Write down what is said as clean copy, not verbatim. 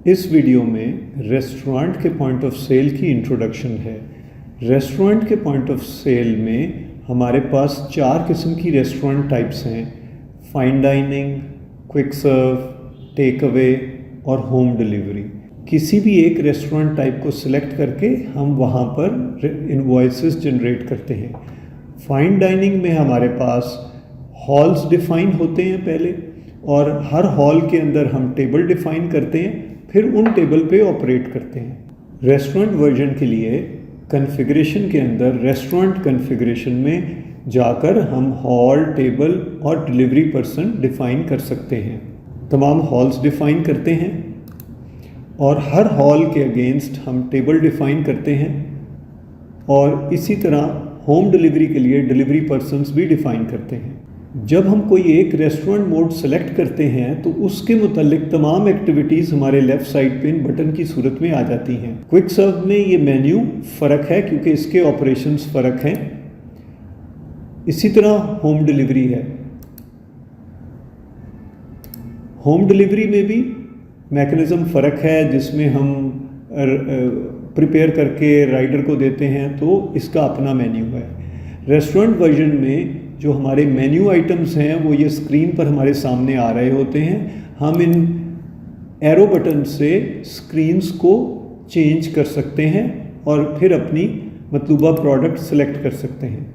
इस वीडियो में रेस्टोरेंट के पॉइंट ऑफ सेल की इंट्रोडक्शन है। रेस्टोरेंट के पॉइंट ऑफ सेल में हमारे पास 4 किस्म की रेस्टोरेंट टाइप्स हैं: फाइन डाइनिंग, क्विक सर्व, टेक अवे और होम डिलीवरी। किसी भी एक रेस्टोरेंट टाइप को सिलेक्ट करके हम वहाँ पर इनवॉइसेस जनरेट करते हैं। फाइन डाइनिंग में हमारे पास हॉल्स डिफ़ाइन होते हैं पहले, और हर हॉल के अंदर हम टेबल डिफ़ाइन करते हैं, फिर उन टेबल पे ऑपरेट करते हैं। रेस्टोरेंट वर्जन के लिए कॉन्फ़िगरेशन के अंदर रेस्टोरेंट कॉन्फ़िगरेशन में जाकर हम हॉल, टेबल और डिलीवरी पर्सन डिफ़ाइन कर सकते हैं। तमाम हॉल्स डिफ़ाइन करते हैं और हर हॉल के अगेंस्ट हम टेबल डिफ़ाइन करते हैं, और इसी तरह होम डिलीवरी के लिए डिलीवरी पर्सन्स भी डिफ़ाइन करते हैं। जब हम कोई एक रेस्टोरेंट मोड सेलेक्ट करते हैं तो उसके मुतालिक तमाम एक्टिविटीज़ हमारे लेफ़्ट साइड पे इन बटन की सूरत में आ जाती हैं। क्विक सर्व में ये मेन्यू फ़र्क है क्योंकि इसके ऑपरेशंस फ़र्क हैं। इसी तरह होम डिलीवरी है। होम डिलीवरी में भी मैकेनिज़्म फ़र्क है, जिसमें हम प्रिपेयर करके राइडर को देते हैं, तो इसका अपना मेन्यू है। रेस्टोरेंट वर्जन में जो हमारे मेन्यू आइटम्स हैं वो ये स्क्रीन पर हमारे सामने आ रहे होते हैं। हम इन एरो बटन से स्क्रीन्स को चेंज कर सकते हैं और फिर अपनी मतलूबा प्रोडक्ट सेलेक्ट कर सकते हैं।